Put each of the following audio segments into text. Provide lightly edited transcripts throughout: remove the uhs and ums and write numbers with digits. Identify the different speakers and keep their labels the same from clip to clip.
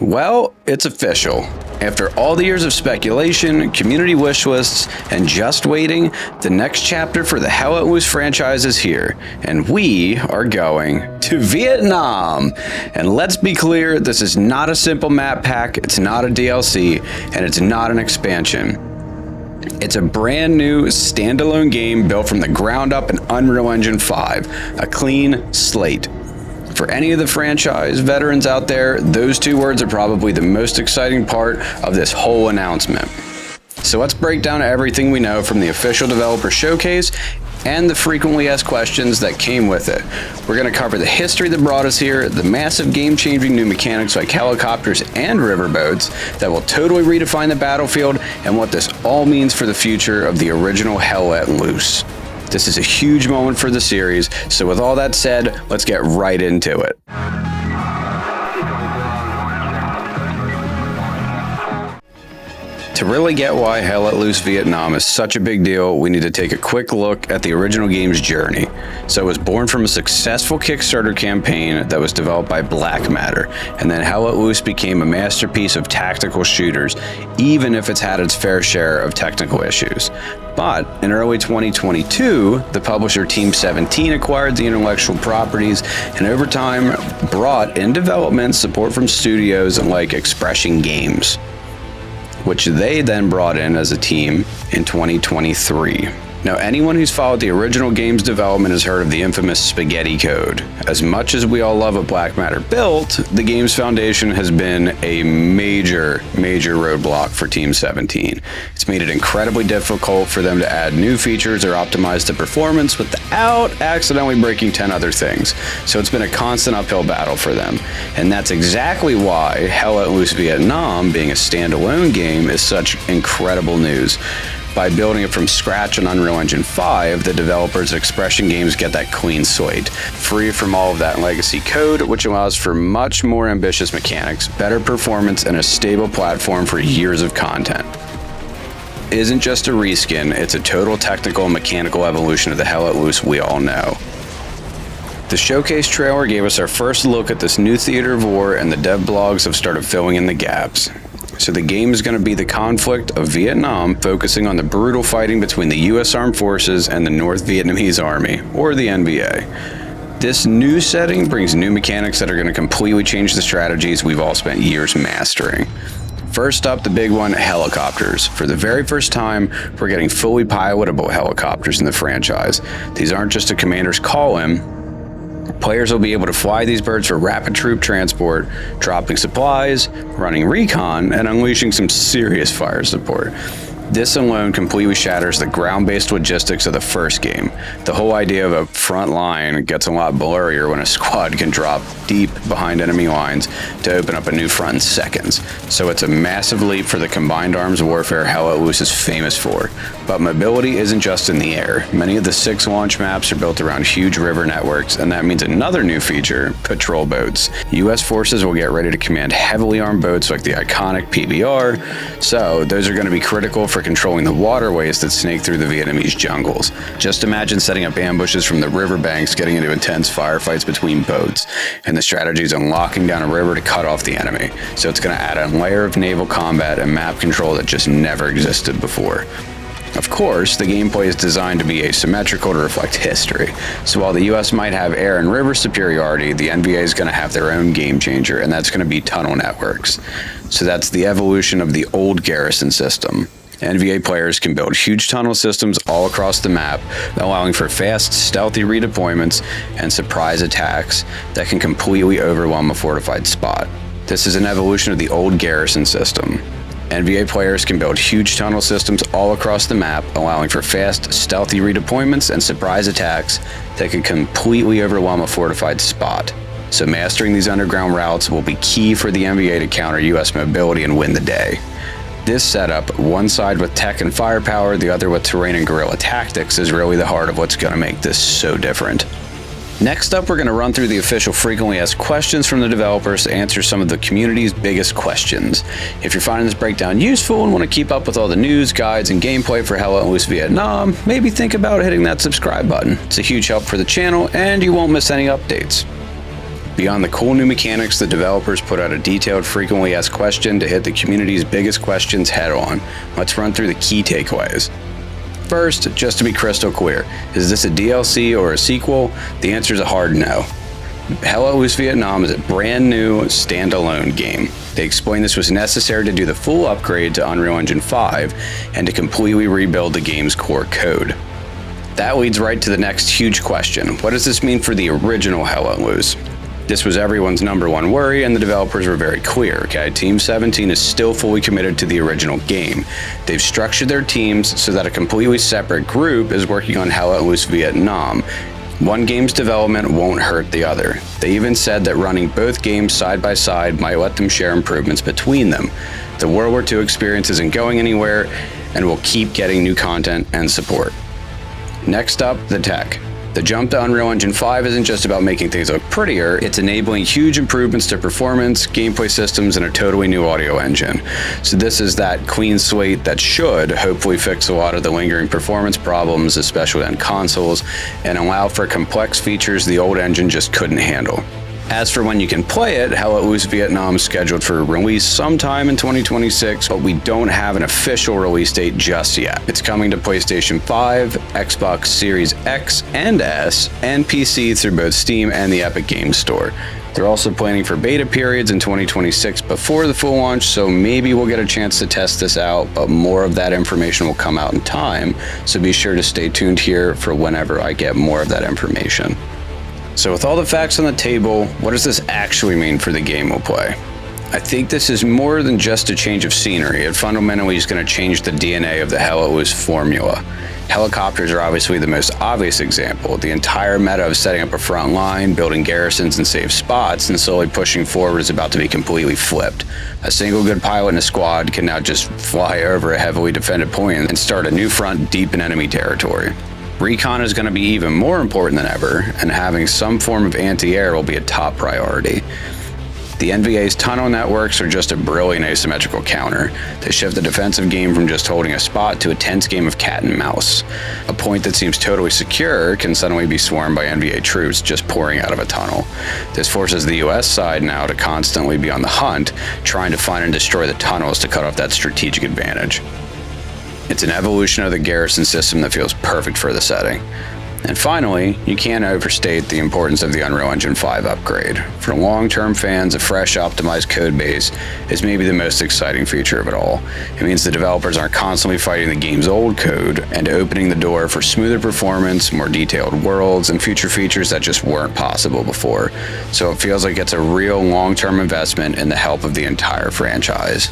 Speaker 1: Well, it's official. After all the years of speculation, community wish lists, and just waiting, the next chapter for the Hell Let Loose franchise is here, and we are going to Vietnam. And let's be clear, this is not a simple map pack, it's not a DLC, and it's not an expansion. It's a brand new standalone game built from the ground up in Unreal Engine 5, a clean slate. For any of the franchise veterans out there, those two words are probably the most exciting part of this whole announcement. So let's break down everything we know from the official developer showcase and the frequently asked questions that came with it. We're going to cover the history that brought us here, the massive game-changing new mechanics like helicopters and riverboats that will totally redefine the battlefield, and what this all means for the future of the original Hell Let Loose. This is a huge moment for the series, so with all that said, let's get right into it. To really get why Hell Let Loose Vietnam is such a big deal, we need to take a quick look at the original game's journey. So it was born from a successful Kickstarter campaign that was developed by Black Matter, and then Hell Let Loose became a masterpiece of tactical shooters, even if it's had its fair share of technical issues. But in early 2022, the publisher Team 17 acquired the intellectual properties and over time brought in development support from studios like Expression Games, which they then brought in as a team in 2023. Now, anyone who's followed the original game's development has heard of the infamous Spaghetti Code. As much as we all love what Black Matter built, the game's foundation has been a major roadblock for Team 17. It's made it incredibly difficult for them to add new features or optimize the performance without accidentally breaking 10 other things. So it's been a constant uphill battle for them. And that's exactly why Hell Let Loose Vietnam, being a standalone game, is such incredible news. By building it from scratch on Unreal Engine 5, the developers at Expression Games get that clean slate, free from all of that legacy code, which allows for much more ambitious mechanics, better performance, and a stable platform for years of content. It isn't just a reskin, it's a total technical and mechanical evolution of the Hell Let Loose we all know. The showcase trailer gave us our first look at this new theater of war, and the dev blogs have started filling in the gaps. So the game is going to be the conflict of Vietnam, focusing on the brutal fighting between the US Armed Forces and the North Vietnamese Army, or the NVA. This new setting brings new mechanics that are going to completely change the strategies we've all spent years mastering. First up, the big one, helicopters. For the very first time, we're getting fully pilotable helicopters in the franchise. These aren't just a commander's call-in. Players will be able to fly these birds for rapid troop transport, dropping supplies, running recon, and unleashing some serious fire support. This alone completely shatters the ground-based logistics of the first game. The whole idea of a front line gets a lot blurrier when a squad can drop deep behind enemy lines to open up a new front in seconds. So it's a massive leap for the combined arms warfare Hell Let Loose is famous for. But mobility isn't just in the air. Many of the 6 launch maps are built around huge river networks, and that means another new feature, patrol boats. US forces will get ready to command heavily armed boats like the iconic PBR, so those are going to be critical for controlling the waterways that snake through the Vietnamese jungles. Just imagine setting up ambushes from the riverbanks, getting into intense firefights between boats, and the strategies on locking down a river to cut off the enemy. So it's going to add a layer of naval combat and map control that just never existed before. Of course, the gameplay is designed to be asymmetrical to reflect history. So while the US might have air and river superiority, the NVA is going to have their own game changer, and that's going to be tunnel networks. So that's the evolution of the old garrison system. NVA players can build huge tunnel systems all across the map, allowing for fast, stealthy redeployments and surprise attacks that can completely overwhelm a fortified spot. This is an evolution of the old garrison system. NVA players can build huge tunnel systems all across the map, allowing for fast, stealthy redeployments and surprise attacks that can completely overwhelm a fortified spot. So mastering these underground routes will be key for the NVA to counter US mobility and win the day. This setup, one side with tech and firepower, the other with terrain and guerrilla tactics, is really the heart of what's going to make this so different. Next up, we're going to run through the official frequently asked questions from the developers to answer some of the community's biggest questions. If you're finding this breakdown useful and want to keep up with all the news, guides, and gameplay for Hell Let Loose Vietnam, maybe think about hitting that subscribe button. It's a huge help for the channel, and you won't miss any updates. Beyond the cool new mechanics, the developers put out a detailed frequently asked question to hit the community's biggest questions head on. Let's run through the key takeaways. First, just to be crystal clear, is this a DLC or a sequel? The answer is a hard no. Hell Let Loose Vietnam is a brand new standalone game. They explained this was necessary to do the full upgrade to Unreal Engine 5 and to completely rebuild the game's core code. That leads right to the next huge question. What does this mean for the original Hell Let Loose? This was everyone's number one worry, and the developers were very clear, okay? Team 17 is still fully committed to the original game. They've structured their teams so that a completely separate group is working on Hell Let Loose Vietnam. One game's development won't hurt the other. They even said that running both games side by side might let them share improvements between them. The World War II experience isn't going anywhere, and will keep getting new content and support. Next up, the tech. The jump to Unreal Engine 5 isn't just about making things look prettier, it's enabling huge improvements to performance, gameplay systems, and a totally new audio engine. So this is that clean slate that should hopefully fix a lot of the lingering performance problems, especially on consoles, and allow for complex features the old engine just couldn't handle. As for when you can play it, Hell Let Loose Vietnam is scheduled for release sometime in 2026, but we don't have an official release date just yet. It's coming to PlayStation 5, Xbox Series X and S, and PC through both Steam and the Epic Games Store. They're also planning for beta periods in 2026 before the full launch, so maybe we'll get a chance to test this out, but more of that information will come out in time, so be sure to stay tuned here for whenever I get more of that information. So with all the facts on the table, what does this actually mean for the game we'll play? I think this is more than just a change of scenery. It fundamentally is going to change the DNA of the Hell Let Loose formula. Helicopters are obviously the most obvious example. The entire meta of setting up a front line, building garrisons and safe spots, and slowly pushing forward is about to be completely flipped. A single good pilot in a squad can now just fly over a heavily defended point and start a new front deep in enemy territory. Recon is going to be even more important than ever, and having some form of anti-air will be a top priority. The NVA's tunnel networks are just a brilliant asymmetrical counter. They shift the defensive game from just holding a spot to a tense game of cat and mouse. A point that seems totally secure can suddenly be swarmed by NVA troops just pouring out of a tunnel. This forces the US side now to constantly be on the hunt, trying to find and destroy the tunnels to cut off that strategic advantage. It's an evolution of the garrison system that feels perfect for the setting. And finally, you can't overstate the importance of the Unreal Engine 5 upgrade. For long-term fans, a fresh, optimized code base is maybe the most exciting feature of it all. It means the developers aren't constantly fighting the game's old code and opening the door for smoother performance, more detailed worlds, and future features that just weren't possible before. So it feels like it's a real long-term investment in the help of the entire franchise.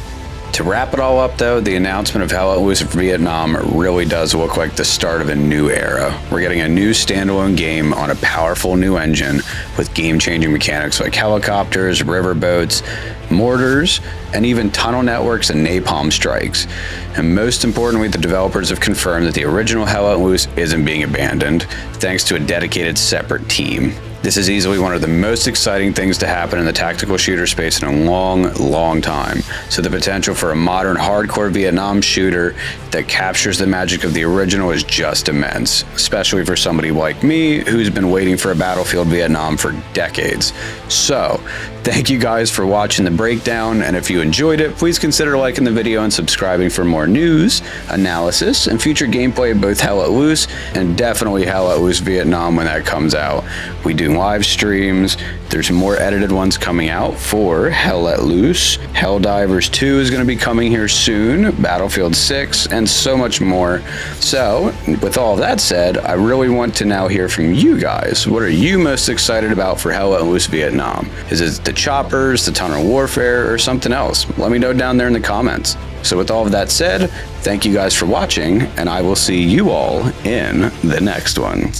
Speaker 1: To wrap it all up though, the announcement of Hell Let Loose Vietnam really does look like the start of a new era. We're getting a new standalone game on a powerful new engine with game-changing mechanics like helicopters, riverboats, mortars, and even tunnel networks and napalm strikes. And most importantly, the developers have confirmed that the original Hell Let Loose isn't being abandoned, thanks to a dedicated separate team. This is easily one of the most exciting things to happen in the tactical shooter space in a long, long time. So the potential for a modern hardcore Vietnam shooter that captures the magic of the original is just immense, especially for somebody like me who's been waiting for a Battlefield Vietnam for decades. So, thank you guys for watching the breakdown, and if you enjoyed it, please consider liking the video and subscribing for more news, analysis, and future gameplay of both Hell Let Loose and definitely Hell Let Loose Vietnam when that comes out. We do live streams. There's more edited ones coming out for Hell Let Loose. Helldivers 2 is going to be coming here soon, Battlefield 6, and so much more. So, with all that said, I really want to now hear from you guys. What are you most excited about for Hell Let Loose Vietnam? Is it the choppers, the tunnel warfare, or something else? Let me know down there in the comments. So with all of that said, thank you guys for watching, and I will see you all in the next one.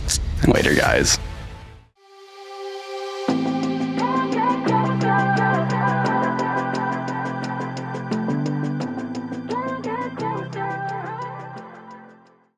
Speaker 1: Later, guys.